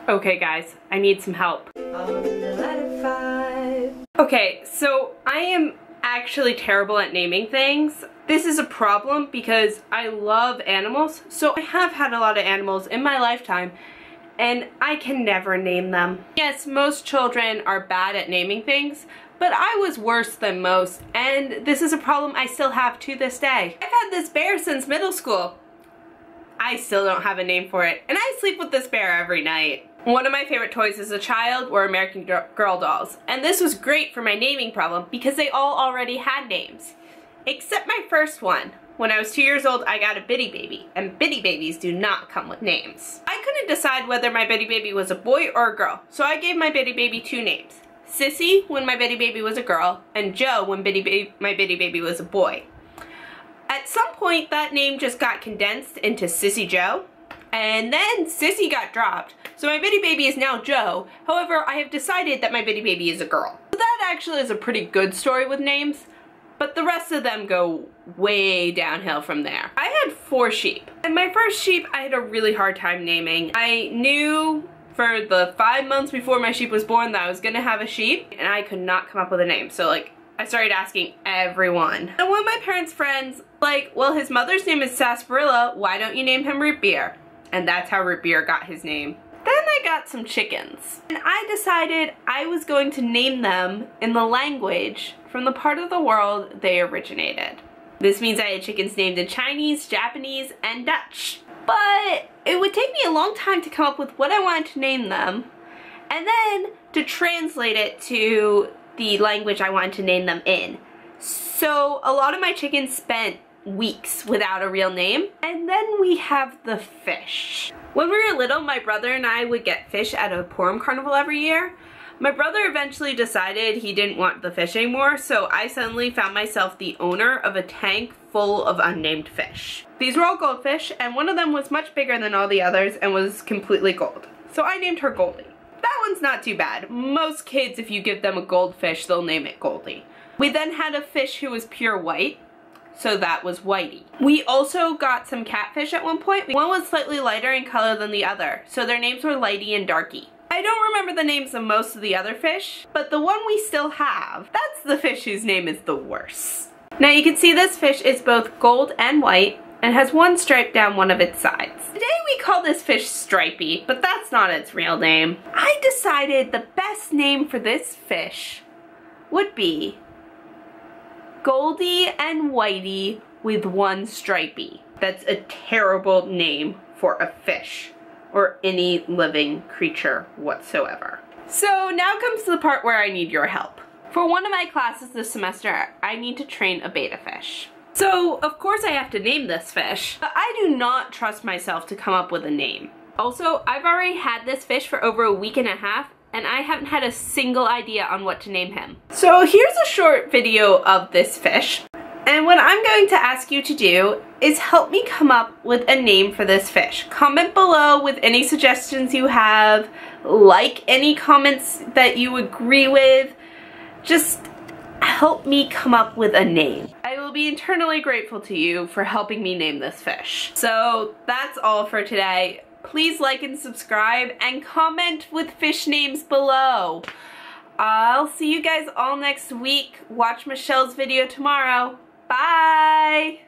Okay guys, I need some help. On the ladder 5. Okay, so I am actually terrible at naming things. This is a problem because I love animals, so I have had a lot of animals in my lifetime and I can never name them. Yes, most children are bad at naming things, but I was worse than most, and this is a problem I still have to this day. I've had this bear since middle school. I still don't have a name for it, and I sleep with this bear every night. One of my favorite toys as a child were American Girl dolls, and this was great for my naming problem because they all already had names. Except my first one. When I was 2 years old, I got a bitty baby, and bitty babies do not come with names. I couldn't decide whether my bitty baby was a boy or a girl, so I gave my bitty baby two names. Sissy when my bitty baby was a girl, and Joe when my bitty baby was a boy. At some point, that name just got condensed into Sissy Joe, and then Sissy got dropped, so my bitty baby is now Joe. However, I have decided that my bitty baby is a girl. So that actually is a pretty good story with names, but the rest of them go way downhill from there. I had 4 sheep, and my first sheep I had a really hard time naming. I knew for the 5 months before my sheep was born that I was gonna have a sheep, and I could not come up with a name. So like, I started asking everyone. And one of my parents' friends, like, well, his mother's name is Sarsaparilla, why don't you name him Root Beer? And that's how Root Beer got his name. Then I got some chickens, and I decided I was going to name them in the language from the part of the world they originated. This means I had chickens named in Chinese, Japanese, and Dutch. But it would take me a long time to come up with what I wanted to name them, and then to translate it to the language I wanted to name them in. So a lot of my chickens spent weeks without a real name. And then we have the fish. When we were little, my brother and I would get fish at a Purim carnival every year. My brother eventually decided he didn't want the fish anymore, so I suddenly found myself the owner of a tank full of unnamed fish. These were all goldfish, and one of them was much bigger than all the others and was completely gold. So I named her Goldie. That one's not too bad. Most kids, if you give them a goldfish, they'll name it Goldie. We then had a fish who was pure white, so that was Whitey. We also got some catfish at one point. One was slightly lighter in color than the other, so their names were Lighty and Darky. I don't remember the names of most of the other fish, but the one we still have, that's the fish whose name is the worst. Now you can see this fish is both gold and white, and has one stripe down one of its sides. Today we call this fish Stripey, but that's not its real name. I decided the best name for this fish would be Goldie and Whitey with one stripey. That's a terrible name for a fish or any living creature whatsoever. So now comes the part where I need your help. For one of my classes this semester, I need to train a betta fish. So of course I have to name this fish, but I do not trust myself to come up with a name. Also, I've already had this fish for over a week and a half, and I haven't had a single idea on what to name him. So here's a short video of this fish, and what I'm going to ask you to do is help me come up with a name for this fish. Comment below with any suggestions you have, like any comments that you agree with. Just help me come up with a name. I will be eternally grateful to you for helping me name this fish. So that's all for today. Please like and subscribe and comment with fish names below. I'll see you guys all next week. Watch Michelle's video tomorrow. Bye!